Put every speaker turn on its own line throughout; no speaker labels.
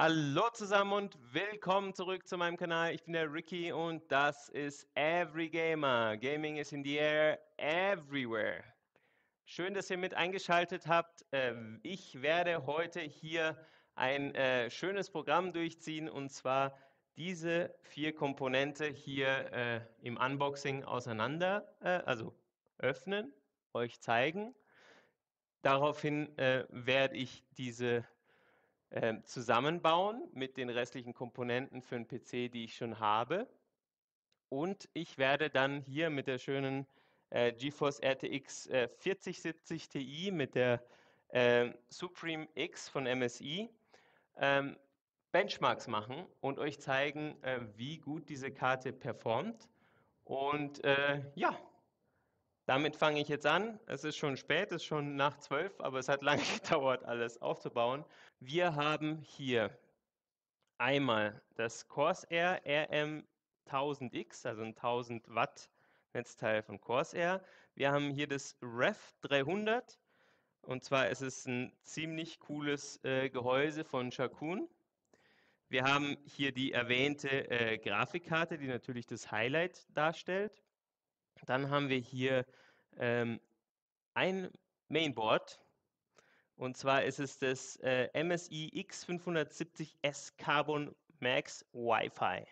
Hallo zusammen und willkommen zurück zu meinem Kanal. Ich bin der Ricky und das ist Every Gamer. Gaming is in the air everywhere. Schön, dass ihr mit eingeschaltet habt. Ich werde heute hier ein schönes Programm durchziehen und zwar diese 4 Komponente hier im Unboxing auseinander, also öffnen, euch zeigen. Daraufhin werde ich diese zusammenbauen mit den restlichen Komponenten für 'n PC, die ich schon habe. Und ich werde dann hier mit der schönen GeForce RTX 4070 Ti mit der Supreme X von MSI ähm, Benchmarks machen und euch zeigen, wie gut diese Karte performt. Und ja, damit fange ich jetzt an. Es ist schon spät, es ist schon nach 12, aber es hat lange gedauert, alles aufzubauen. Wir haben hier einmal das Corsair RM1000X, also ein 1000 Watt Netzteil von Corsair. Wir haben hier das Rev 300 und zwar ist es ein ziemlich cooles Gehäuse von Shakun. Wir haben hier die erwähnte Grafikkarte, die natürlich das Highlight darstellt. Dann haben wir hier ein Mainboard. Und zwar ist es das MSI X570S Carbon Max Wi-Fi.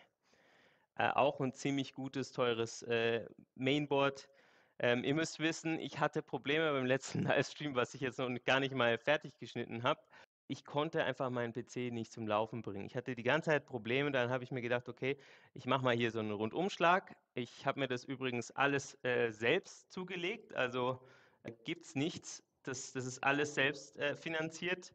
Auch ein ziemlich gutes, teures Mainboard. Ihr müsst wissen, ich hatte Probleme beim letzten Livestream, was ich jetzt noch gar nicht mal fertig geschnitten habe. Ich konnte einfach meinen PC nicht zum Laufen bringen. Ich hatte die ganze Zeit Probleme, dann habe ich mir gedacht, okay, ich mache mal hier so einen Rundumschlag. Ich habe mir das übrigens alles selbst zugelegt, also gibt es nichts. Das ist alles selbst finanziert,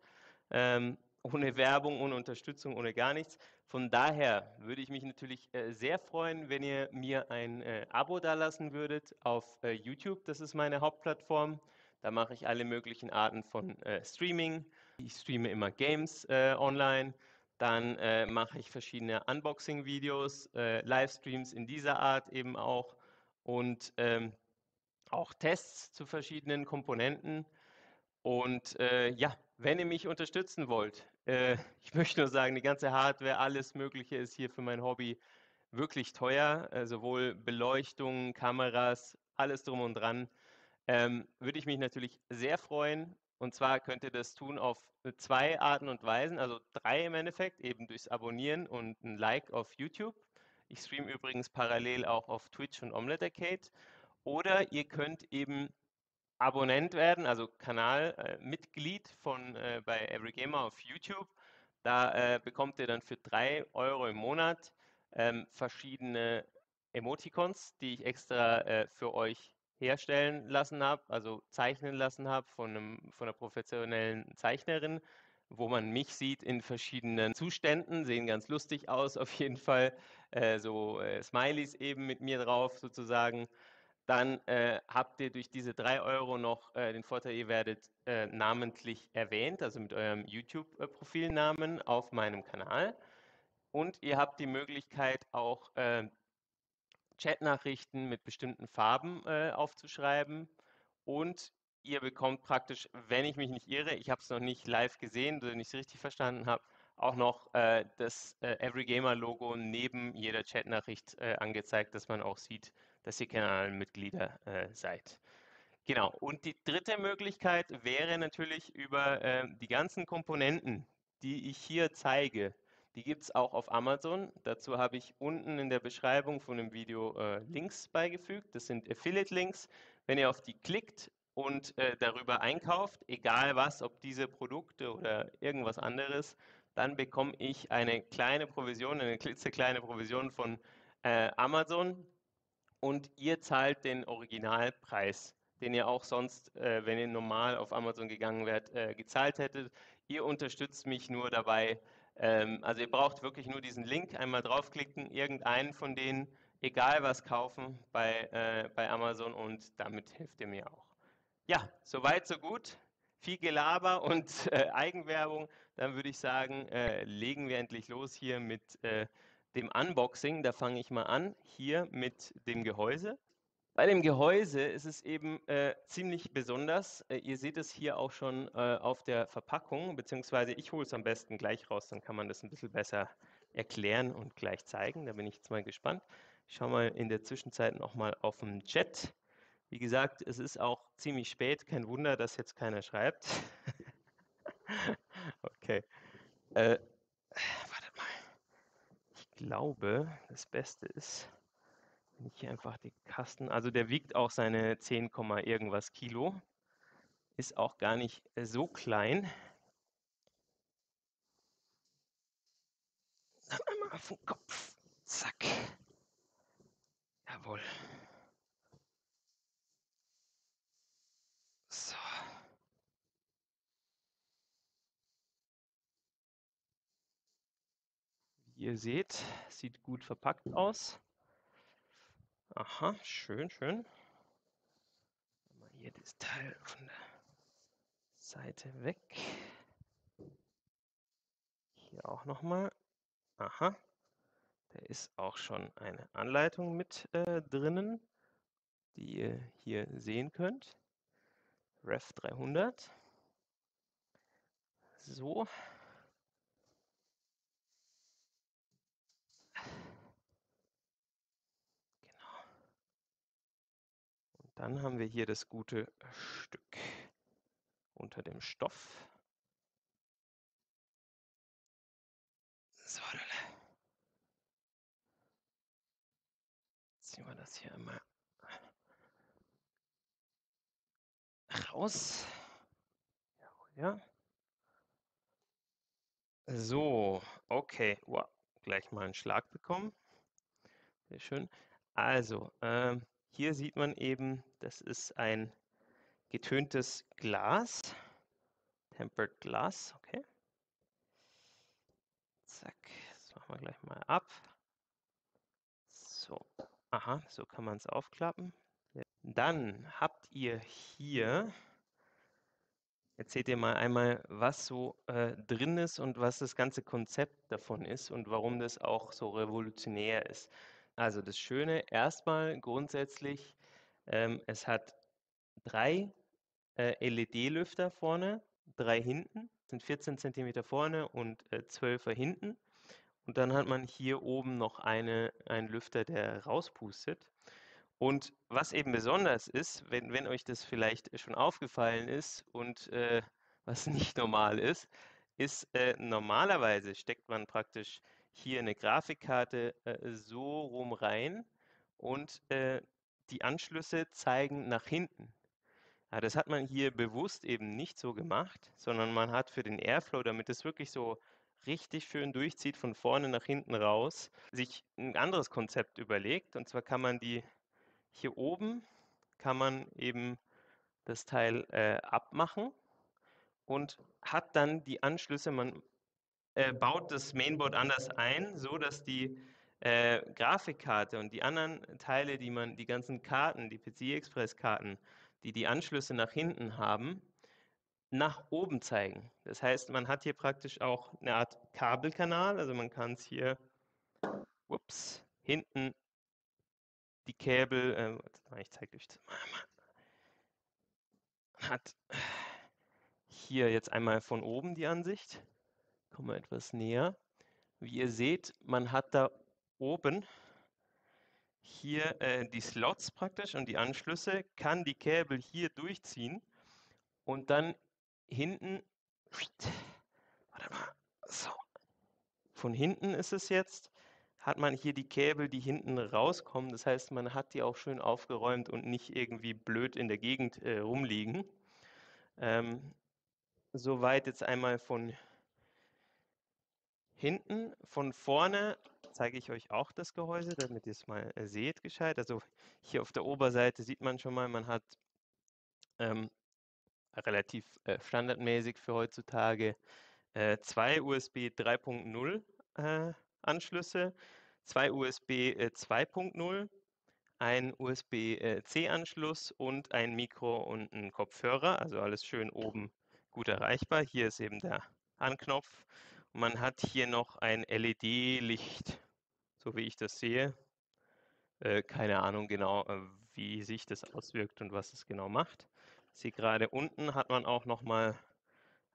ohne Werbung, ohne Unterstützung, ohne gar nichts. Von daher würde ich mich natürlich sehr freuen, wenn ihr mir ein Abo dalassen würdet auf YouTube. Das ist meine Hauptplattform. Da mache ich alle möglichen Arten von Streaming. Ich streame immer Games online. Dann mache ich verschiedene Unboxing-Videos, Livestreams in dieser Art eben auch und auch Tests zu verschiedenen Komponenten. Und ja, wenn ihr mich unterstützen wollt, ich möchte nur sagen, die ganze Hardware, alles Mögliche ist hier für mein Hobby wirklich teuer, sowohl Beleuchtung, Kameras, alles drum und dran. Würde ich mich natürlich sehr freuen. Und zwar könnt ihr das tun auf 2 Arten und Weisen, also 3 im Endeffekt, eben durchs Abonnieren und ein Like auf YouTube. Ich streame übrigens parallel auch auf Twitch und Omelette Arcade. Oder ihr könnt eben Abonnent werden, also Kanalmitglied von bei Every Gamer auf YouTube. Da bekommt ihr dann für 3 € im Monat verschiedene Emoticons, die ich extra für euch herstellen lassen habe, also zeichnen lassen habe von einer professionellen Zeichnerin, wo man mich sieht in verschiedenen Zuständen, sehen ganz lustig aus auf jeden Fall, so Smileys eben mit mir drauf sozusagen. Dann habt ihr durch diese 3 € noch den Vorteil, ihr werdet namentlich erwähnt, also mit eurem YouTube-Profilnamen auf meinem Kanal. Und ihr habt die Möglichkeit auch Chatnachrichten mit bestimmten Farben aufzuschreiben. Und ihr bekommt praktisch, wenn ich mich nicht irre, ich habe es noch nicht live gesehen, wenn ich es richtig verstanden habe, auch noch das Every Gamer Logo neben jeder Chatnachricht angezeigt, dass man auch sieht, dass ihr Kanalmitglieder seid. Genau. Und die dritte Möglichkeit wäre natürlich über die ganzen Komponenten, die ich hier zeige. Die gibt es auch auf Amazon. Dazu habe ich unten in der Beschreibung von dem Video Links beigefügt. Das sind Affiliate-Links. Wenn ihr auf die klickt und darüber einkauft, egal was, ob diese Produkte oder irgendwas anderes, dann bekomme ich eine kleine Provision, eine klitzekleine Provision von Amazon und ihr zahlt den Originalpreis, den ihr auch sonst, wenn ihr normal auf Amazon gegangen wärt, gezahlt hättet. Ihr unterstützt mich nur dabei. Also ihr braucht wirklich nur diesen Link, einmal draufklicken, irgendeinen von denen, egal was kaufen bei Amazon und damit helft ihr mir auch. Ja, soweit, so gut. Viel Gelaber und Eigenwerbung. Dann würde ich sagen, legen wir endlich los hier mit dem Unboxing. Da fange ich mal an, hier mit dem Gehäuse. Bei dem Gehäuse ist es eben ziemlich besonders. Ihr seht es hier auch schon auf der Verpackung, beziehungsweise ich hole es am besten gleich raus, dann kann man das ein bisschen besser erklären und gleich zeigen. Da bin ich jetzt mal gespannt. Ich schaue mal in der Zwischenzeit nochmal auf den Chat. Wie gesagt, es ist auch ziemlich spät. Kein Wunder, dass jetzt keiner schreibt. Okay. Wartet mal. Ich glaube, das Beste ist, wenn ich hier einfach den Kasten, also der wiegt auch seine 10, irgendwas Kilo. Ist auch gar nicht so klein. Dann einmal auf den Kopf. Zack. Jawohl. So. Wie ihr seht, sieht gut verpackt aus. Aha, schön, schön. Mal hier das Teil von der Seite weg. Hier auch nochmal. Aha. Da ist auch schon eine Anleitung mit drinnen, die ihr hier sehen könnt. Ref 300. So. Genau. Und dann haben wir hier das gute Stück unter dem Stoff. So, ziehen wir das hier einmal raus. Ja. So, okay. Wow. Gleich mal einen Schlag bekommen. Sehr schön. Also, hier sieht man eben, das ist ein getöntes Glas. Tempered Glass, okay. Zack, das machen wir gleich mal ab. So, aha, so kann man es aufklappen. Dann habt ihr hier, erzählt ihr mal einmal, was so drin ist und was das ganze Konzept davon ist und warum das auch so revolutionär ist. Also das Schöne erstmal grundsätzlich, es hat 3 LED-Lüfter vorne, 3 hinten, sind 14 Zentimeter vorne und 12er hinten. Und dann hat man hier oben noch einen Lüfter, der rauspustet. Und was eben besonders ist, wenn euch das vielleicht schon aufgefallen ist und was nicht normal ist, normalerweise steckt man praktisch hier eine Grafikkarte so rum rein und die Anschlüsse zeigen nach hinten. Ja, das hat man hier bewusst eben nicht so gemacht, sondern man hat für den Airflow, damit es wirklich so richtig schön durchzieht von vorne nach hinten raus, sich ein anderes Konzept überlegt. Und zwar kann man die hier oben kann man eben das Teil abmachen und hat dann die Anschlüsse. Man baut das Mainboard anders ein, so dass die Grafikkarte und die anderen Teile, die ganzen Karten, die PCI Express Karten, die die Anschlüsse nach hinten haben, nach oben zeigen. Das heißt, man hat hier praktisch auch eine Art Kabelkanal, also man kann es hier, ups, hinten die Kabel, ich zeige euch das mal, man hat hier jetzt einmal von oben die Ansicht, kommen wir etwas näher. Wie ihr seht, man hat da oben hier die Slots praktisch und die Anschlüsse, kann die Kabel hier durchziehen und dann hinten, warte mal, so, von hinten ist es jetzt, hat man hier die Kabel, die hinten rauskommen. Das heißt, man hat die auch schön aufgeräumt und nicht irgendwie blöd in der Gegend rumliegen. Soweit jetzt einmal von hinten. Von vorne zeige ich euch auch das Gehäuse, damit ihr es mal seht gescheit. Also hier auf der Oberseite sieht man schon mal, man hat relativ standardmäßig für heutzutage 2 USB 3.0 Anschlüsse, 2 USB 2.0, ein USB-C-Anschluss und ein Mikro und ein Kopfhörer, also alles schön oben gut erreichbar. Hier ist eben der Anknopf. Und man hat hier noch ein LED-Licht, so wie ich das sehe. Keine Ahnung genau, wie sich das auswirkt und was es genau macht. Ich sehe gerade unten hat man auch noch mal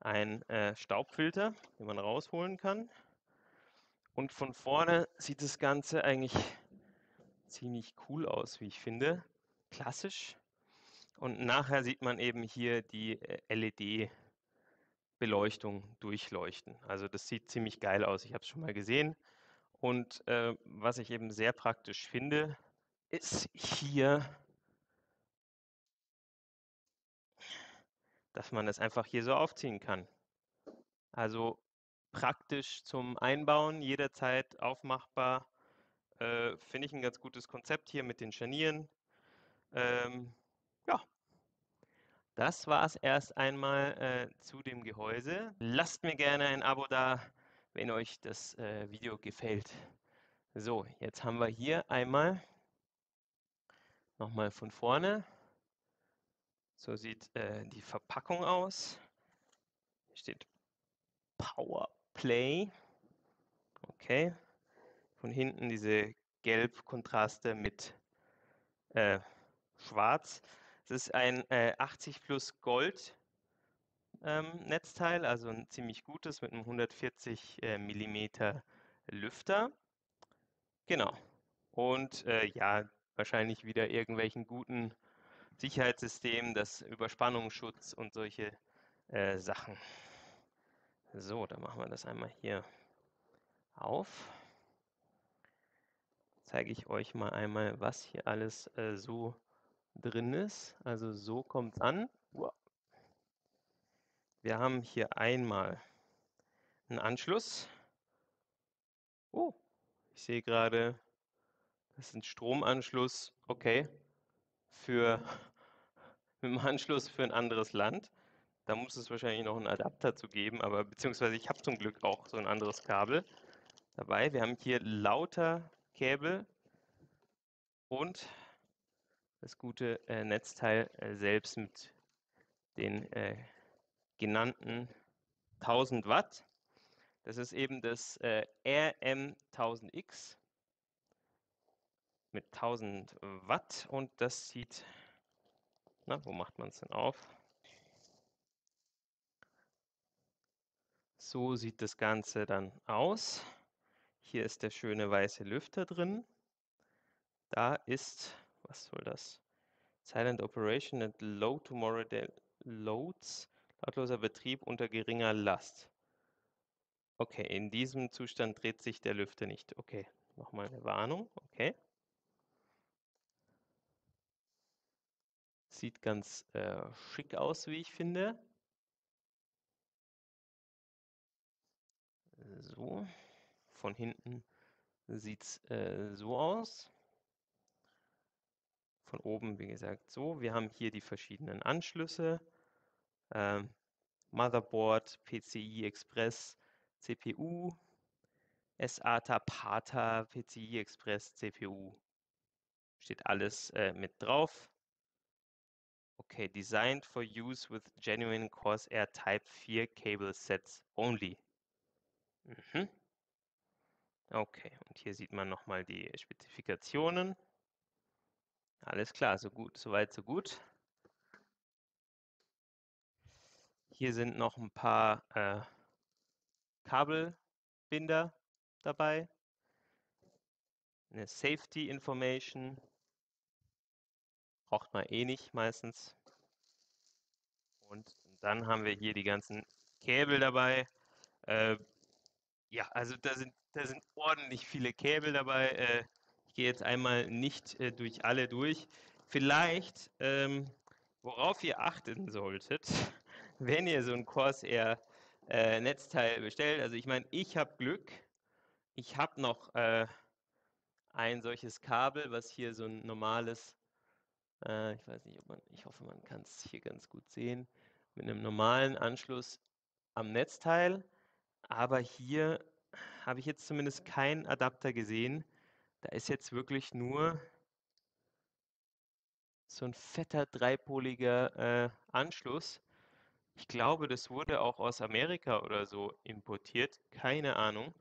einen Staubfilter, den man rausholen kann. Und von vorne sieht das Ganze eigentlich ziemlich cool aus, wie ich finde. Klassisch. Und nachher sieht man eben hier die LED-Beleuchtung durchleuchten. Also das sieht ziemlich geil aus. Ich habe es schon mal gesehen. Und was ich eben sehr praktisch finde, ist hier, dass man es einfach hier so aufziehen kann. Also praktisch zum Einbauen, jederzeit aufmachbar. Finde ich ein ganz gutes Konzept hier mit den Scharnieren. Ja, das war es erst einmal zu dem Gehäuse. Lasst mir gerne ein Abo da, wenn euch das Video gefällt. So, jetzt haben wir hier einmal nochmal von vorne. So sieht die Verpackung aus. Hier steht Power Play. Okay. Von hinten diese Gelb-Kontraste mit Schwarz. Es ist ein 80 plus Gold Netzteil, also ein ziemlich gutes mit einem 140 Millimeter Lüfter. Genau. Und ja, wahrscheinlich wieder irgendwelchen guten Sicherheitssystemen, das Überspannungsschutz und solche Sachen. So, dann machen wir das einmal hier auf. Zeige ich euch mal einmal, was hier alles so drin ist. Also so kommt es an. Wir haben hier einmal einen Anschluss. Oh, ich sehe gerade, das ist ein Stromanschluss, okay, für mit dem Anschluss für ein anderes Land. Da muss es wahrscheinlich noch einen Adapter zu geben, aber beziehungsweise ich habe zum Glück auch so ein anderes Kabel dabei. Wir haben hier lauter Kabel und das gute Netzteil selbst mit den genannten 1000 Watt. Das ist eben das RM1000X mit 1000 Watt und das sieht, na, wo macht man es denn auf? So sieht das Ganze dann aus. Hier ist der schöne weiße Lüfter drin. Da ist, was soll das? Silent Operation at Low to Moderate Loads, lautloser Betrieb unter geringer Last. Okay, in diesem Zustand dreht sich der Lüfter nicht. Okay, nochmal eine Warnung. Okay. Sieht ganz schick aus, wie ich finde. So, von hinten sieht es so aus. Von oben, wie gesagt, so. Wir haben hier die verschiedenen Anschlüsse. Motherboard, PCI Express, CPU, SATA, PATA, PCI Express, CPU. Steht alles mit drauf. Okay, designed for use with genuine Corsair Type 4 cable sets only. Mhm. Okay, und hier sieht man nochmal die Spezifikationen. Alles klar, so gut, soweit, so gut. Hier sind noch ein paar Kabelbinder dabei. Eine Safety Information. Braucht man eh nicht meistens. Und dann haben wir hier die ganzen Kabel dabei. Ja, also da sind ordentlich viele Kabel dabei. Ich gehe jetzt einmal nicht durch alle durch. Vielleicht, worauf ihr achten solltet, wenn ihr so ein Corsair Netzteil bestellt. Also ich meine, ich habe Glück. Ich habe noch ein solches Kabel, was hier so ein normales, ich weiß nicht, ob man, ich hoffe, man kann es hier ganz gut sehen, mit einem normalen Anschluss am Netzteil. Aber hier habe ich jetzt zumindest keinen Adapter gesehen. Da ist jetzt wirklich nur so ein fetter dreipoliger Anschluss. Ich glaube, das wurde auch aus Amerika oder so importiert. Keine Ahnung.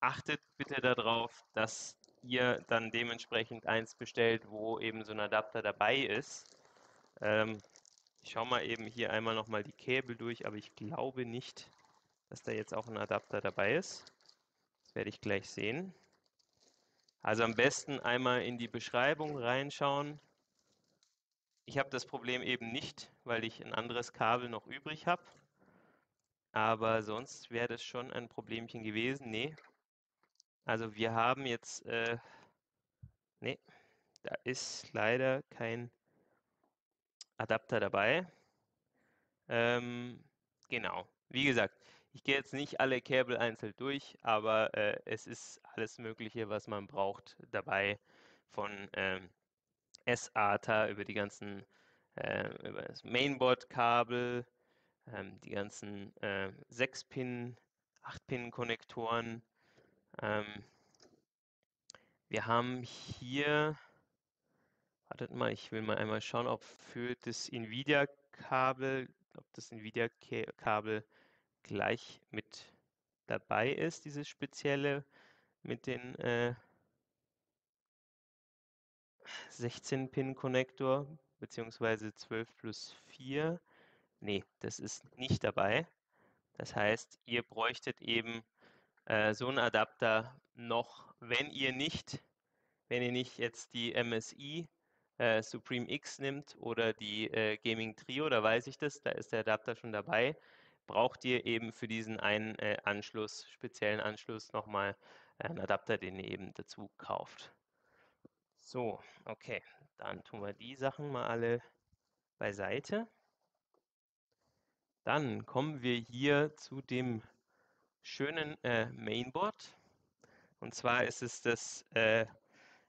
Achtet bitte darauf, dass ihr dann dementsprechend eins bestellt, wo eben so ein Adapter dabei ist. Ich schaue mal eben hier einmal nochmal die Kabel durch, aber ich glaube nicht, dass da jetzt auch ein Adapter dabei ist. Das werde ich gleich sehen. Also am besten einmal in die Beschreibung reinschauen. Ich habe das Problem eben nicht, weil ich ein anderes Kabel noch übrig habe. Aber sonst wäre das schon ein Problemchen gewesen. Nee. Also wir haben jetzt, nee, da ist leider kein Adapter dabei. Genau. Wie gesagt, ich gehe jetzt nicht alle Kabel einzeln durch, aber es ist alles Mögliche, was man braucht, dabei. Von SATA über die ganzen, über das Mainboard-Kabel, die ganzen 6-Pin, 8-Pin-Konnektoren. Ähm, wir haben hier, wartet mal, ich will mal einmal schauen, ob für das NVIDIA-Kabel, ob das NVIDIA-Kabel gleich mit dabei ist, dieses spezielle mit den 16-Pin-Konnektor, beziehungsweise 12+4. Nee, das ist nicht dabei. Das heißt, ihr bräuchtet eben so einen Adapter noch, wenn ihr nicht jetzt die MSI Supreme X nimmt oder die Gaming Trio, da weiß ich das, da ist der Adapter schon dabei, braucht ihr eben für diesen einen Anschluss, speziellen Anschluss nochmal einen Adapter, den ihr eben dazu kauft. So, okay, dann tun wir die Sachen mal alle beiseite. Dann kommen wir hier zu dem schönen Mainboard. Und zwar ist es das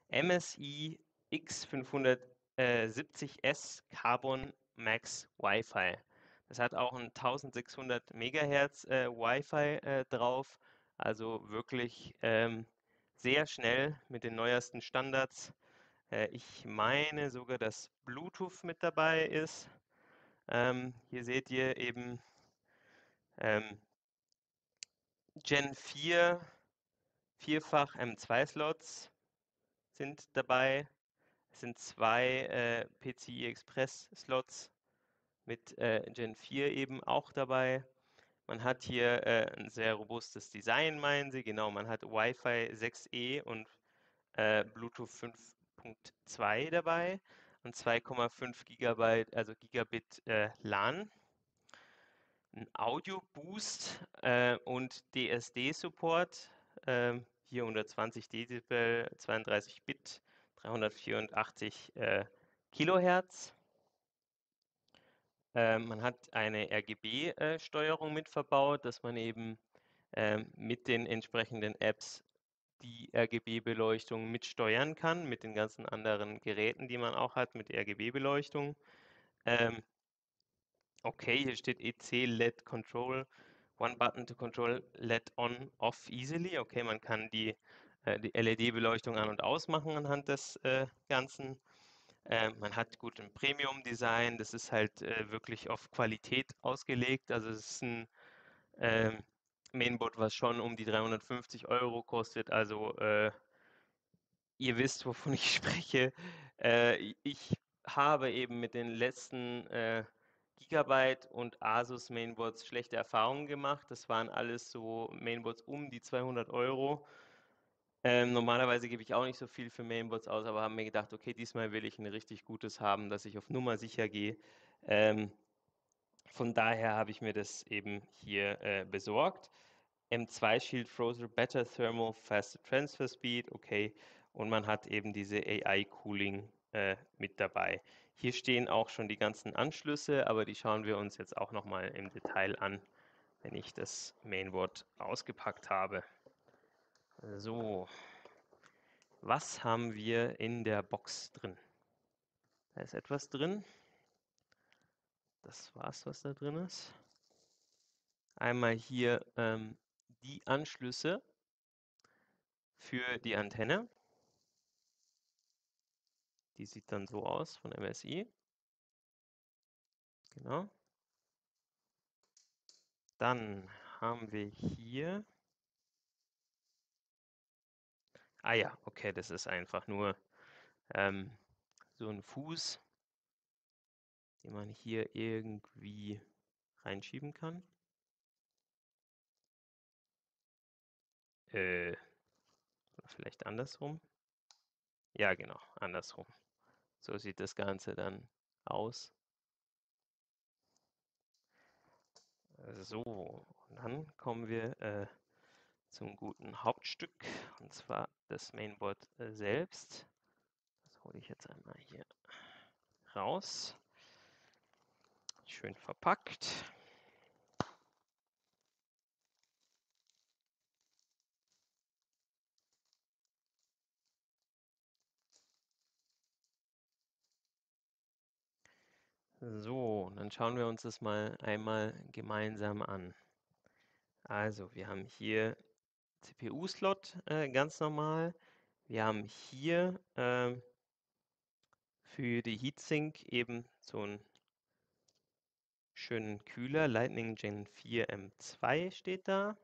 MSI X570S Carbon Max Wi-Fi. Das hat auch ein 1600 Megahertz Wi-Fi drauf, also wirklich sehr schnell mit den neuesten Standards. Ich meine sogar, dass Bluetooth mit dabei ist. Hier seht ihr eben ähm, Gen 4, vierfach M2-Slots sind dabei. Es sind zwei PCI Express Slots mit Gen 4 eben auch dabei. Man hat hier ein sehr robustes Design, meinen sie. Genau, man hat Wi-Fi 6E und Bluetooth 5.2 dabei und 2,5 Gigabyte, also Gigabit LAN. Ein Audio Boost und DSD-Support. Hier 120 Dezibel, 32 Bit, 384 Kilohertz. Man hat eine RGB-Steuerung mit verbaut, dass man eben mit den entsprechenden Apps die RGB-Beleuchtung mitsteuern kann, mit den ganzen anderen Geräten, die man auch hat, mit RGB-Beleuchtung. Okay, hier steht EC LED Control, One Button to Control LED On Off easily. Okay, man kann die LED-Beleuchtung an- und ausmachen anhand des Ganzen. Man hat gut ein Premium-Design, das ist halt wirklich auf Qualität ausgelegt. Also es ist ein ähm, Mainboard, was schon um die 350 Euro kostet. Also ihr wisst, wovon ich spreche. Ich habe eben mit den letzten Gigabyte und Asus Mainboards schlechte Erfahrungen gemacht. Das waren alles so Mainboards um die 200 Euro. Normalerweise gebe ich auch nicht so viel für Mainboards aus, aber habe mir gedacht, okay, diesmal will ich ein richtig gutes haben, dass ich auf Nummer sicher gehe. Von daher habe ich mir das eben hier besorgt. M2 Shield Frozen Better Thermal Faster Transfer Speed, okay. Und man hat eben diese AI Cooling mit dabei. Hier stehen auch schon die ganzen Anschlüsse, aber die schauen wir uns jetzt auch nochmal im Detail an, wenn ich das Mainboard ausgepackt habe. So, was haben wir in der Box drin? Da ist etwas drin. Das war's, was da drin ist. Einmal hier die Anschlüsse für die Antenne. Die sieht dann so aus von MSI. Genau. Dann haben wir hier Ah ja, okay, das ist einfach nur so ein Fuß, den man hier irgendwie reinschieben kann. Oder vielleicht andersrum. Ja, genau, andersrum. So sieht das Ganze dann aus. So, und dann kommen wir zum guten Hauptstück, und zwar das Mainboard selbst. Das hole ich jetzt einmal hier raus. Schön verpackt. So, dann schauen wir uns das mal einmal gemeinsam an. Also, wir haben hier CPU-Slot ganz normal. Wir haben hier für die Heatsink eben so einen schönen Kühler. Lightning Gen 4 M2 steht da.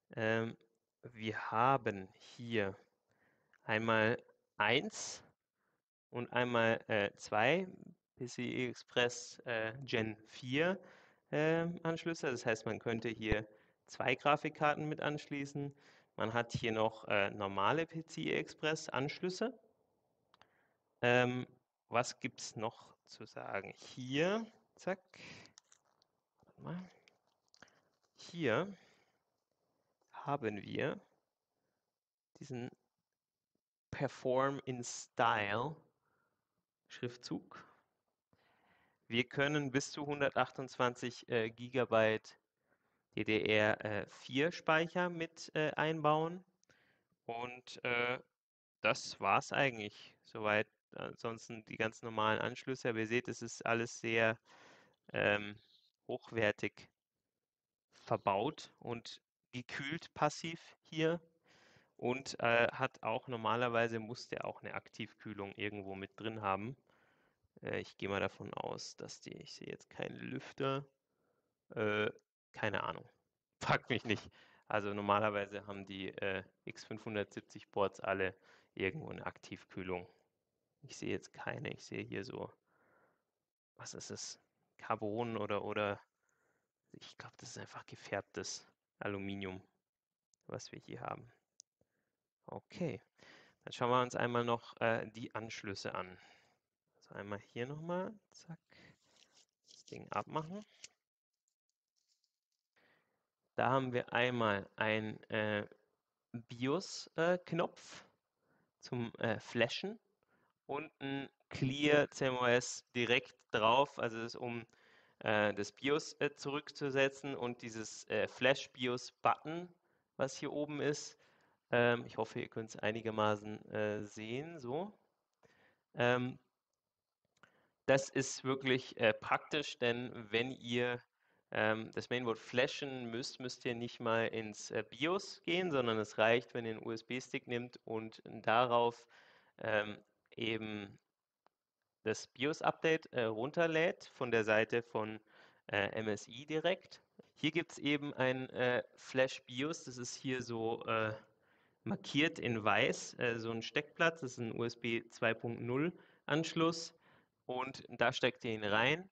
Wir haben hier einmal 1 und einmal 2 PCI Express Gen 4 Anschlüsse. Das heißt, man könnte hier 2 Grafikkarten mit anschließen. Man hat hier noch normale PCI Express Anschlüsse. Was gibt es noch zu sagen? Hier, zack, warte mal. Hier haben wir diesen Perform in Style Schriftzug. Wir können bis zu 128 Gigabyte DDR4 Speicher mit einbauen, und das war es eigentlich soweit. Ansonsten die ganz normalen Anschlüsse, aber ihr seht, es ist alles sehr ähm, hochwertig verbaut und gekühlt passiv hier, und hat auch normalerweise, muss der auch eine Aktivkühlung irgendwo mit drin haben. Ich gehe mal davon aus, dass die, ich sehe jetzt keinen Lüfter, äh, keine Ahnung, fragt mich nicht. Also normalerweise haben die X570 Boards alle irgendwo eine Aktivkühlung. Ich sehe jetzt keine, ich sehe hier so, was ist es? Carbon oder ich glaube, das ist einfach gefärbtes Aluminium, was wir hier haben. Okay, dann schauen wir uns einmal noch die Anschlüsse an. Also einmal hier nochmal, zack, das Ding abmachen. Da haben wir einmal einen BIOS-Knopf zum Flashen und ein Clear CMOS direkt drauf, also das, um das BIOS zurückzusetzen, und dieses Flash BIOS Button, was hier oben ist. Ich hoffe, ihr könnt es einigermaßen sehen, so. Ähm, Das ist wirklich praktisch, denn wenn ihr das Mainboard flashen müsst, müsst ihr nicht mal ins BIOS gehen, sondern es reicht, wenn ihr einen USB-Stick nehmt und darauf eben das BIOS-Update runterlädt von der Seite von MSI direkt. Hier gibt es eben ein Flash BIOS, das ist hier so markiert in weiß, so ein Steckplatz, das ist ein USB 2.0 Anschluss, und da steckt ihr ihn rein,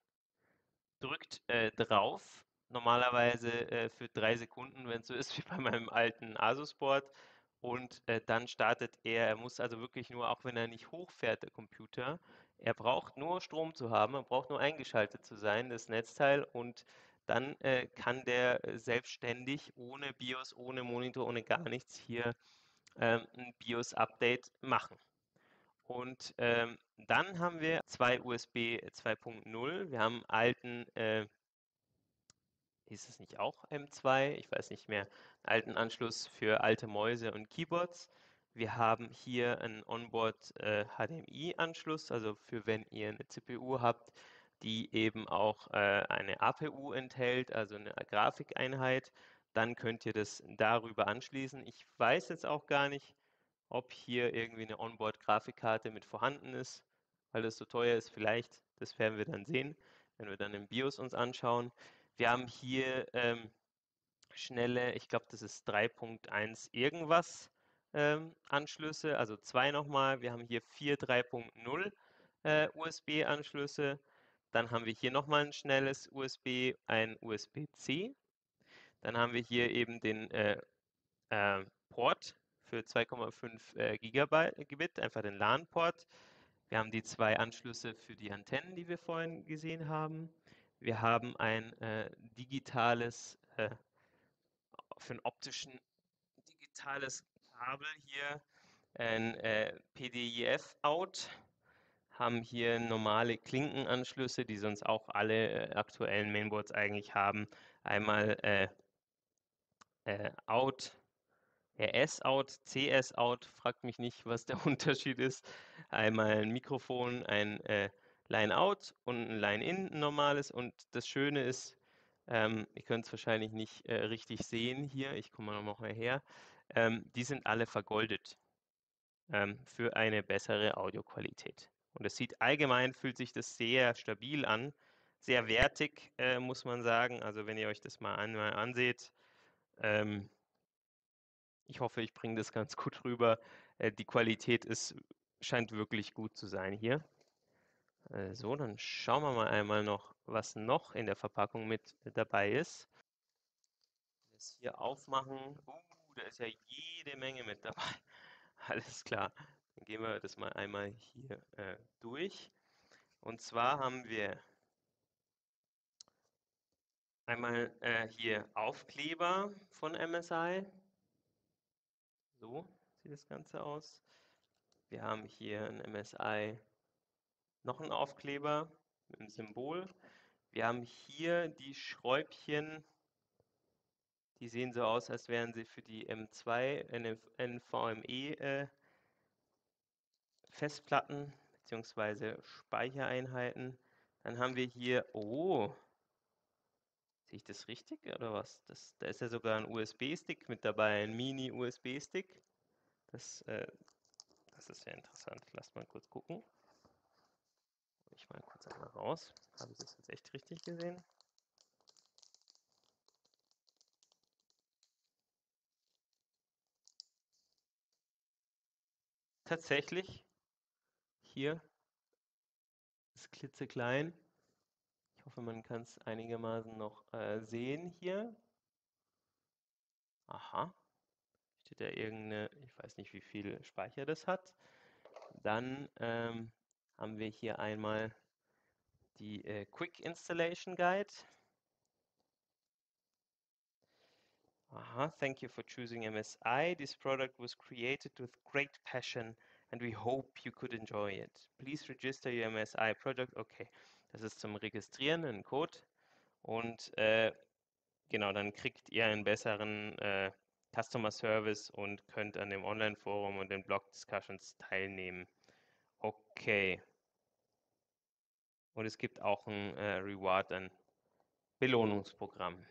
drückt drauf, normalerweise für 3 Sekunden, wenn es so ist wie bei meinem alten Asus-Board, und dann startet er. Er muss also wirklich nur, auch wenn er nicht hochfährt, der Computer, er braucht nur Strom zu haben, er braucht nur eingeschaltet zu sein, das Netzteil, und dann kann der selbstständig, ohne BIOS, ohne Monitor, ohne gar nichts hier ein BIOS-Update machen. Und dann haben wir 2 USB 2.0. Wir haben alten, hieß es nicht auch M2? Ich weiß nicht mehr. Alten Anschluss für alte Mäuse und Keyboards. Wir haben hier einen Onboard HDMI-Anschluss, also für wenn ihr eine CPU habt, die eben auch eine APU enthält, also eine Grafikeinheit. Dann könnt ihr das darüber anschließen. Ich weiß jetzt auch gar nicht, ob hier irgendwie eine Onboard-Grafikkarte mit vorhanden ist, weil das so teuer ist. Vielleicht, das werden wir dann sehen, wenn wir dann im BIOS uns anschauen. Wir haben hier schnelle, ich glaube, das ist 3.1 irgendwas Anschlüsse, also 2 nochmal. Wir haben hier 4 3.0 USB-Anschlüsse. Dann haben wir hier nochmal ein schnelles USB, ein USB-C. Dann haben wir hier eben den Port für 2,5 Gigabit, einfach den LAN-Port. Wir haben die 2 Anschlüsse für die Antennen, die wir vorhin gesehen haben. Wir haben ein digitales, für einen optischen digitales Kabel hier, ein PDIF-Out, haben hier normale Klinkenanschlüsse, die sonst auch alle aktuellen Mainboards eigentlich haben. Einmal Out, RS-Out, CS-Out, fragt mich nicht, was der Unterschied ist. Einmal ein Mikrofon, ein Line-Out und ein Line-In, ein normales. Und das Schöne ist, ihr könnt es wahrscheinlich nicht richtig sehen hier, ich komme noch mal her, die sind alle vergoldet für eine bessere Audioqualität. Und es sieht allgemein, fühlt sich das sehr stabil an, sehr wertig, muss man sagen. Also wenn ihr euch das mal einmal anseht, ich hoffe, ich bringe das ganz gut rüber. Die Qualität scheint wirklich gut zu sein hier. So, dann schauen wir mal einmal noch, was noch in der Verpackung mit dabei ist. Das hier aufmachen. Da ist ja jede Menge mit dabei. Alles klar. Dann gehen wir das mal einmal hier durch. Und zwar haben wir einmal hier Aufkleber von MSI. So sieht das Ganze aus. Wir haben hier ein MSI, noch einen Aufkleber mit einem Symbol. Wir haben hier die Schräubchen, die sehen so aus, als wären sie für die M2 NVMe Festplatten bzw. Speichereinheiten. Dann haben wir hier, oh, sehe ich das richtig oder was? Da ist ja sogar ein USB-Stick mit dabei, ein Mini-USB-Stick. Das ist sehr interessant. Lasst mal kurz gucken. Ich mal kurz einmal raus. Habe ich das jetzt echt richtig gesehen? Tatsächlich, hier ist klitzeklein. Ich hoffe, man kann es einigermaßen noch sehen hier. Aha, steht da irgendeine, ich weiß nicht, wie viel Speicher das hat. Dann haben wir hier einmal die Quick Installation Guide. Aha, thank you for choosing MSI. This product was created with great passion and we hope you could enjoy it. Please register your MSI product. Okay, das ist zum Registrieren, ein Code. Und genau, dann kriegt ihr einen besseren Customer Service und könnt an dem Online-Forum und den Blog-Discussions teilnehmen. Okay. Und es gibt auch ein Reward, ein Belohnungsprogramm.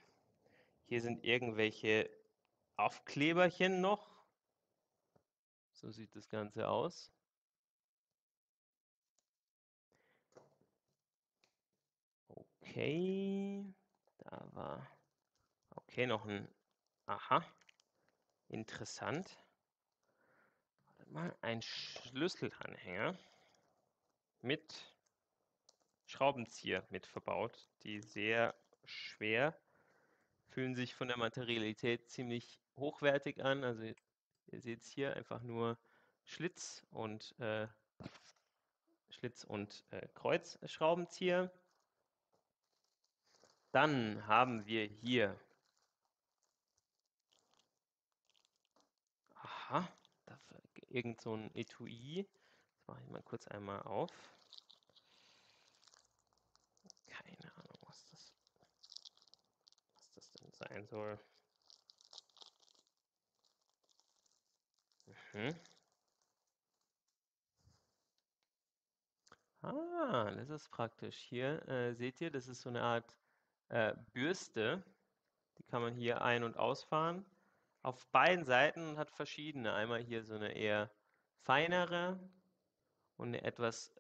Hier sind irgendwelche Aufkleberchen noch. So sieht das Ganze aus. Okay, da war, okay, noch ein, aha, interessant. Warte mal, ein Schlüsselanhänger mit Schraubenzieher mit verbaut, die sehr schwer, fühlen sich von der Materialität ziemlich hochwertig an. Also ihr seht es hier einfach nur Schlitz und Kreuzschraubenzieher. Dann haben wir hier, aha, irgend so ein Etui. Das mache ich mal kurz einmal auf. Keine Ahnung, was das denn sein soll. Mhm. Ah, das ist praktisch. Hier seht ihr, das ist so eine Art Bürste. Die kann man hier ein- und ausfahren. Auf beiden Seiten hat verschiedene. Einmal hier so eine eher feinere und eine etwas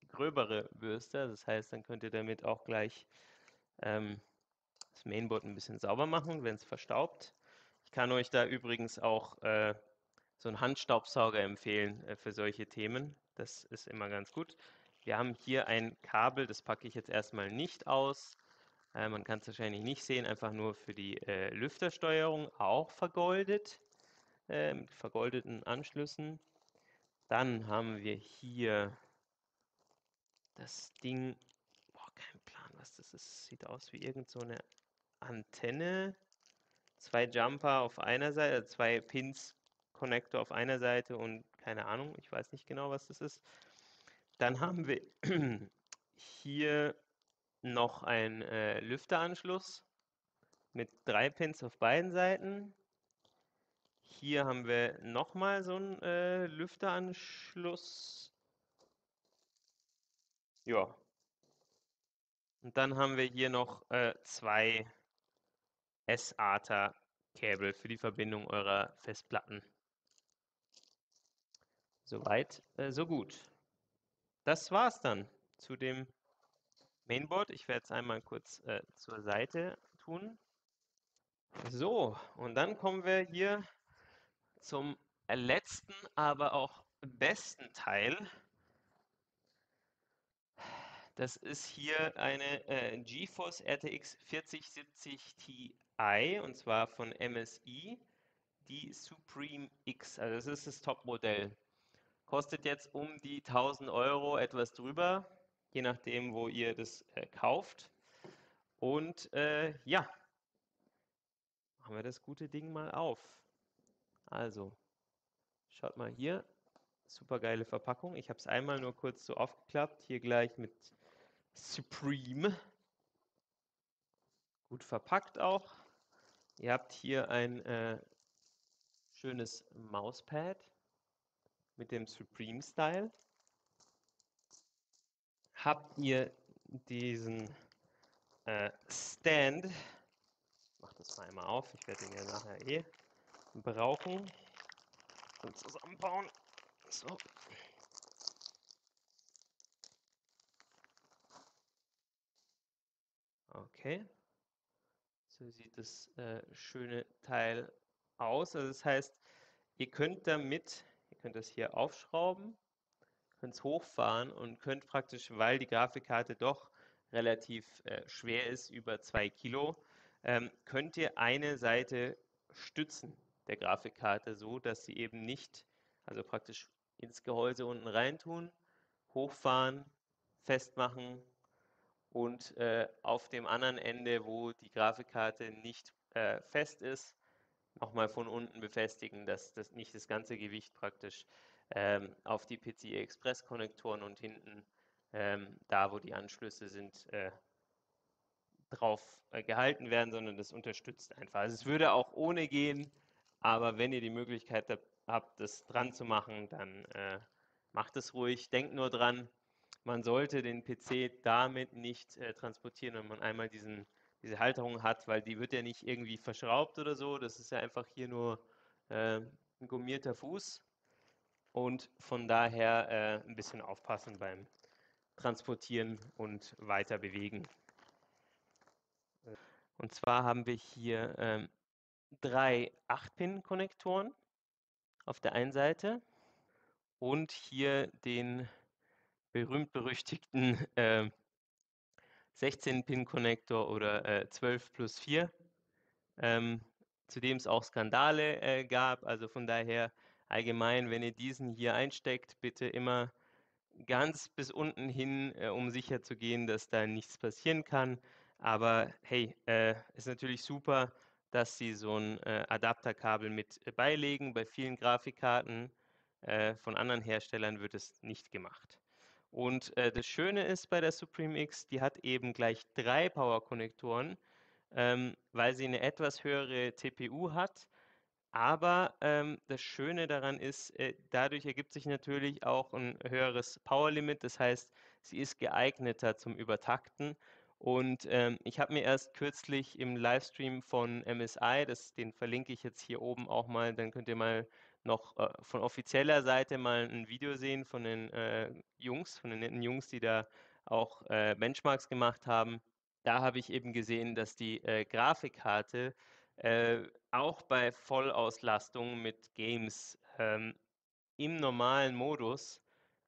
gröbere Bürste. Das heißt, dann könnt ihr damit auch gleich das Mainboard ein bisschen sauber machen, wenn es verstaubt. Ich kann euch da übrigens auch so 'n Handstaubsauger empfehlen, für solche Themen. Das ist immer ganz gut. Wir haben hier ein Kabel, das packe ich jetzt erst mal nicht aus. Man kann's wahrscheinlich nicht sehen, einfach nur für die, Lüftersteuerung, auch vergoldet, mit vergoldeten Anschlüssen. Dann haben wir hier das Ding, boah, kein Plan, was das ist. Sieht aus wie irgend so 'ne Antenne. 2 Jumper auf einer Seite, 2 Pins Konnektor auf einer Seite und keine Ahnung, ich weiß nicht genau, was das ist. Dann haben wir hier noch einen Lüfteranschluss mit 3 Pins auf beiden Seiten. Hier haben wir noch mal so 'n Lüfteranschluss. Ja. Und dann haben wir hier noch 2 SATA-Kabel für die Verbindung eurer Festplatten. Soweit, so gut. Das war's dann zu dem Mainboard. Ich werde es einmal kurz zur Seite tun. So, und dann kommen wir hier zum letzten, aber auch besten Teil. Das ist hier eine GeForce RTX 4070 Ti, und zwar von MSI, die Supreme X. Also das ist das Topmodell. Kostet jetzt um die 1000 Euro, etwas drüber, je nachdem, wo ihr das kauft. Und ja, machen wir das gute Ding mal auf. Also, schaut mal hier, super geile Verpackung. Ich habe es einmal nur kurz so aufgeklappt, hier gleich mit Supreme. Gut verpackt auch. Ihr habt hier ein schönes Mauspad mit dem Supreme Style. Habt ihr diesen Stand. Ich mache das mal einmal auf, ich werde den ja nachher eh brauchen und zusammenbauen. So. Okay. So sieht das schöne Teil aus. Also das heißt, ihr könnt das hier aufschrauben, könnt es hochfahren und könnt praktisch, weil die Grafikkarte doch relativ schwer ist, über 2 Kilo, könnt ihr eine Seite stützen der Grafikkarte so, dass sie eben nicht, also praktisch ins Gehäuse unten reintun, hochfahren, festmachen und auf dem anderen Ende, wo die Grafikkarte nicht fest ist, nochmal von unten befestigen, dass das nicht das ganze Gewicht praktisch auf die PCI Express Konnektoren und hinten da, wo die Anschlüsse sind, drauf gehalten werden, sondern das unterstützt einfach. Also es würde auch ohne gehen, aber wenn ihr die Möglichkeit habt, das dran zu machen, dann macht es ruhig. Denkt nur dran, man sollte den PC damit nicht transportieren, wenn man einmal diese Halterung hat, weil die wird ja nicht irgendwie verschraubt oder so. Das ist ja einfach hier nur ein gummierter Fuß und von daher ein bisschen aufpassen beim Transportieren und weiter bewegen. Und zwar haben wir hier 3 8-Pin-Konnektoren auf der einen Seite und hier den berühmt-berüchtigten 16-Pin-Konnektor oder 12+4, zu dem es auch Skandale gab. Also von daher allgemein, wenn ihr diesen hier einsteckt, bitte immer ganz bis unten hin, um sicher zu gehen, dass da nichts passieren kann. Aber hey, ist natürlich super, dass sie so ein Adapterkabel mit beilegen. Bei vielen Grafikkarten von anderen Herstellern wird es nicht gemacht. Und das Schöne ist bei der Supreme X, die hat eben gleich 3 Power-Konnektoren, weil sie eine etwas höhere CPU hat. Aber das Schöne daran ist, dadurch ergibt sich natürlich auch ein höheres Powerlimit. Das heißt, sie ist geeigneter zum Übertakten. Und ich habe mir erst kürzlich im Livestream von MSI, den verlinke ich jetzt hier oben auch mal, dann könnt ihr mal noch von offizieller Seite mal ein Video sehen von den Jungs, von den netten Jungs, die da auch Benchmarks gemacht haben. Da habe ich eben gesehen, dass die Grafikkarte auch bei Vollauslastung mit Games im normalen Modus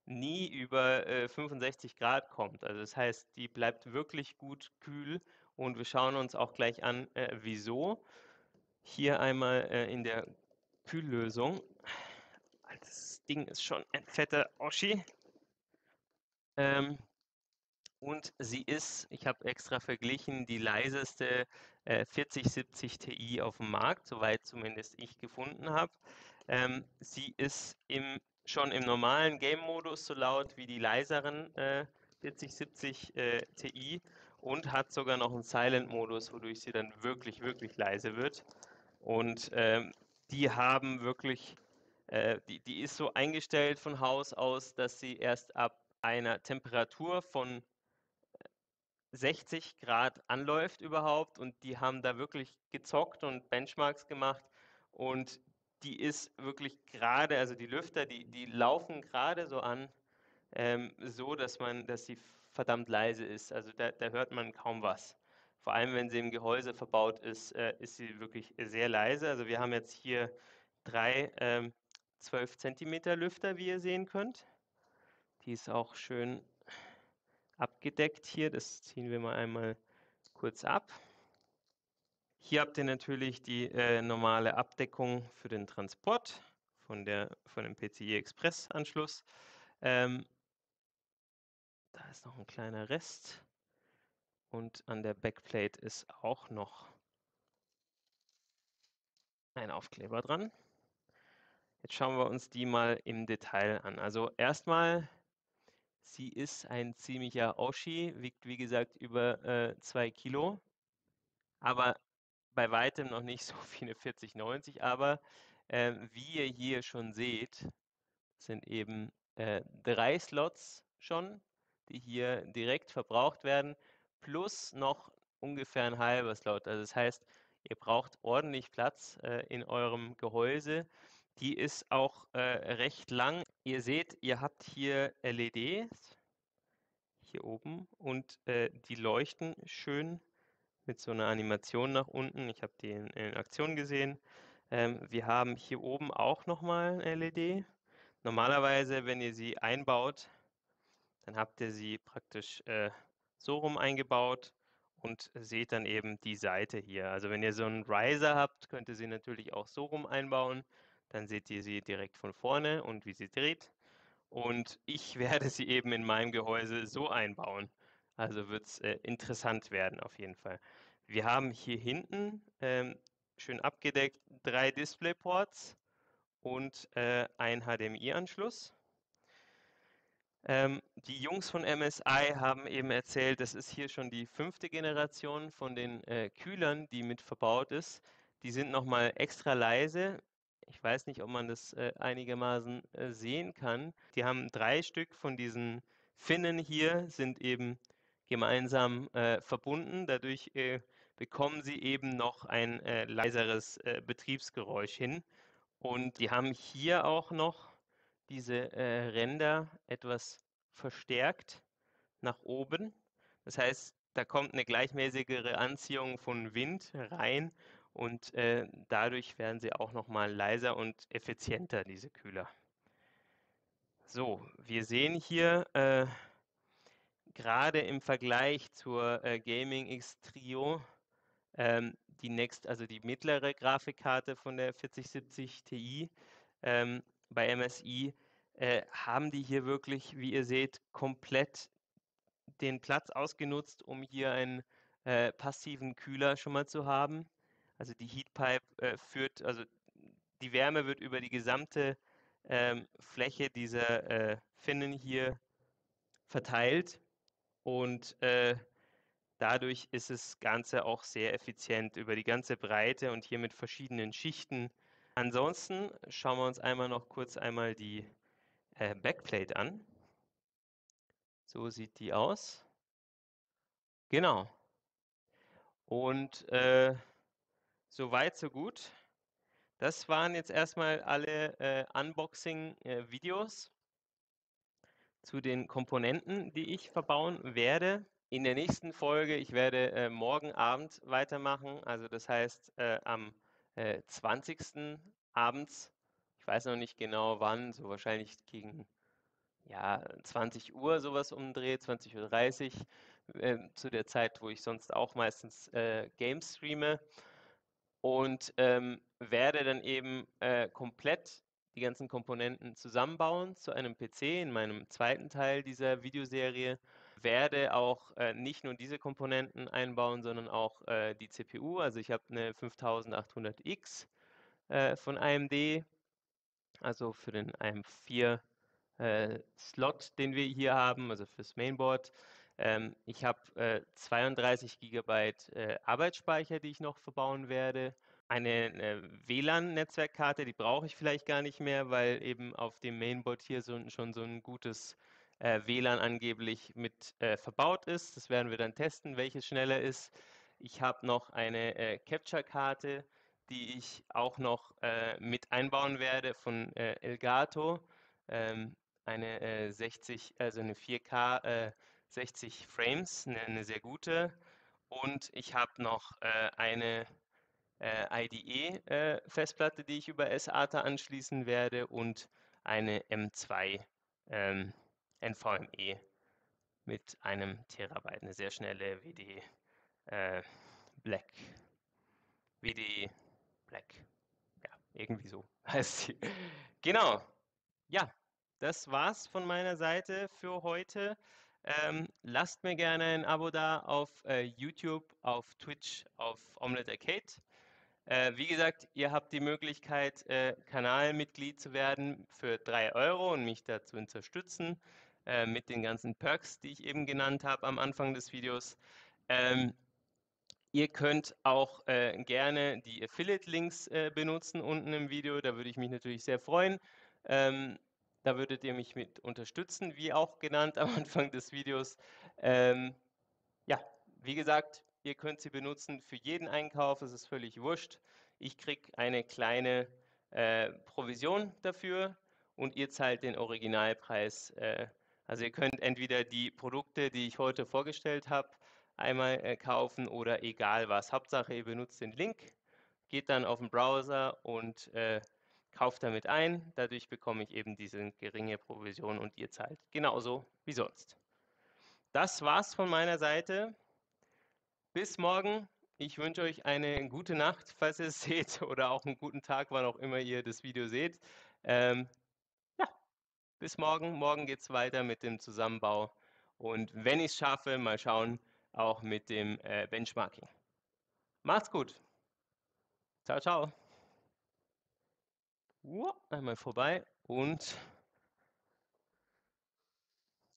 nie über 65 Grad kommt. Also das heißt, die bleibt wirklich gut kühl und wir schauen uns auch gleich an, wieso. Hier einmal in der Kühllösung. Das Ding ist schon ein fetter Oschi. Und sie ist, ich habe extra verglichen, die leiseste 4070 Ti auf dem Markt, soweit zumindest ich gefunden habe. Sie ist schon im normalen Game-Modus so laut wie die leiseren 4070 Ti und hat sogar noch einen Silent-Modus, wodurch sie dann wirklich, wirklich leise wird. Und die haben wirklich, die ist so eingestellt von Haus aus, dass sie erst ab einer Temperatur von 60 Grad anläuft überhaupt, und die haben da wirklich gezockt und Benchmarks gemacht, und die ist wirklich gerade, also die Lüfter, die laufen gerade so an, so dass sie verdammt leise ist. Also da hört man kaum was. Vor allem, wenn sie im Gehäuse verbaut ist, ist sie wirklich sehr leise. Also wir haben jetzt hier drei 12 Zentimeter Lüfter, wie ihr sehen könnt. Die ist auch schön abgedeckt hier. Das ziehen wir mal einmal kurz ab. Hier habt ihr natürlich die normale Abdeckung für den Transport von dem PCI Express Anschluss. Da ist noch ein kleiner Rest, und an der Backplate ist auch noch ein Aufkleber dran. Jetzt schauen wir uns die mal im Detail an. Also erstmal, sie ist ein ziemlicher Oschi, wiegt wie gesagt über 2 Kilo, aber bei weitem noch nicht so wie eine 4090. Aber wie ihr hier schon seht, sind eben 3 Slots schon, die hier direkt verbraucht werden, plus noch ungefähr ein halber Slot. Also das heißt, ihr braucht ordentlich Platz in eurem Gehäuse. Die ist auch recht lang. Ihr seht, ihr habt hier LEDs hier oben, und die leuchten schön mit so einer Animation nach unten. Ich habe die in Aktion gesehen. Wir haben hier oben auch nochmal ein LED. Normalerweise, wenn ihr sie einbaut, dann habt ihr sie praktisch so rum eingebaut und seht dann eben die Seite hier. Also wenn ihr so einen Riser habt, könnt ihr sie natürlich auch so rum einbauen. Dann seht ihr sie direkt von vorne und wie sie dreht. Und ich werde sie eben in meinem Gehäuse so einbauen. Also wird es interessant werden auf jeden Fall. Wir haben hier hinten schön abgedeckt 3 DisplayPorts und ein HDMI-Anschluss. Die Jungs von MSI haben eben erzählt, das ist hier schon die 5. Generation von den Kühlern, die mit verbaut ist. Die sind nochmal extra leise. Ich weiß nicht, ob man das einigermaßen sehen kann. Die haben 3 Stück von diesen Finnen hier, sind eben gemeinsam verbunden. Dadurch bekommen sie eben noch ein leiseres Betriebsgeräusch hin. Und die haben hier auch noch diese Ränder etwas verstärkt nach oben. Das heißt, da kommt eine gleichmäßigere Anziehung von Wind rein, und dadurch werden sie auch noch mal leiser und effizienter, diese Kühler. So, wir sehen hier gerade im Vergleich zur Gaming X Trio also die mittlere Grafikkarte von der 4070 Ti bei MSI, haben die hier wirklich, wie ihr seht, komplett den Platz ausgenutzt, um hier einen passiven Kühler schon mal zu haben. Also die Heatpipe also die Wärme wird über die gesamte Fläche dieser Finnen hier verteilt, und dadurch ist das Ganze auch sehr effizient über die ganze Breite und hier mit verschiedenen Schichten. Ansonsten schauen wir uns einmal noch kurz einmal die Backplate an. So sieht die aus. Genau. Und so weit, so gut. Das waren jetzt erstmal alle Unboxing-Videos zu den Komponenten, die ich verbauen werde. In der nächsten Folge, ich werde morgen Abend weitermachen, also das heißt am 20. abends Ich weiß noch nicht genau wann, so wahrscheinlich gegen ja, 20 Uhr sowas um den Dreh, 20:30 Uhr, zu der Zeit, wo ich sonst auch meistens Games streame. Und werde dann eben komplett die ganzen Komponenten zusammenbauen zu einem PC in meinem zweiten Teil dieser Videoserie. Werde auch nicht nur diese Komponenten einbauen, sondern auch die CPU. Also ich habe eine 5800X von AMD, also für den AM4 Slot, den wir hier haben, also fürs Mainboard. Ich habe 32 Gigabyte Arbeitsspeicher, die ich noch verbauen werde. Eine WLAN-Netzwerkkarte, die brauche ich vielleicht gar nicht mehr, weil eben auf dem Mainboard hier schon so ein gutes WLAN angeblich mit verbaut ist. Das werden wir dann testen, welches schneller ist. Ich habe noch eine Capture-Karte, die ich auch noch mit einbauen werde von Elgato. Ähm, eine 60, also eine 4K 60 Frames, eine sehr gute. Und ich habe noch eine IDE-Festplatte, die ich über SATA anschließen werde und eine M2 NVMe mit einem Terabyte, eine sehr schnelle äh, Black, WD Black, ja, irgendwie so heißt sie. Genau, ja, das war's von meiner Seite für heute. Lasst mir gerne ein Abo da auf YouTube, auf Twitch, auf Omelette Arcade. Wie gesagt, ihr habt die Möglichkeit, Kanalmitglied zu werden für 3 € und mich da zu unterstützen mit den ganzen Perks, die ich eben genannt habe am Anfang des Videos. Ähm, Ihr könnt auch gerne die Affiliate-Links benutzen unten im Video. Da würde ich mich natürlich sehr freuen. Ähm, Da würdet ihr mich mit unterstützen, wie auch genannt am Anfang des Videos. Ähm, ja, wie gesagt, ihr könnt sie benutzen für jeden Einkauf, es ist völlig wurscht. Ich kriege eine kleine Provision dafür und ihr zahlt den Originalpreis. Also ihr könnt entweder die Produkte, die ich heute vorgestellt habe, einmal kaufen oder egal was. Hauptsache, ihr benutzt den Link, geht dann auf den Browser und kauft damit ein. Dadurch bekomme ich eben diese geringe Provision und ihr zahlt genauso wie sonst. Das war's von meiner Seite. Bis morgen. Ich wünsche euch eine gute Nacht, falls ihr es seht, oder auch einen guten Tag, wann auch immer ihr das Video seht. Ähm, ja, bis morgen. Morgen geht es weiter mit dem Zusammenbau. Und wenn ich es schaffe, mal schauen, auch mit dem Benchmarking. Macht's gut. Ciao, ciao. Einmal vorbei und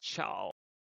ciao.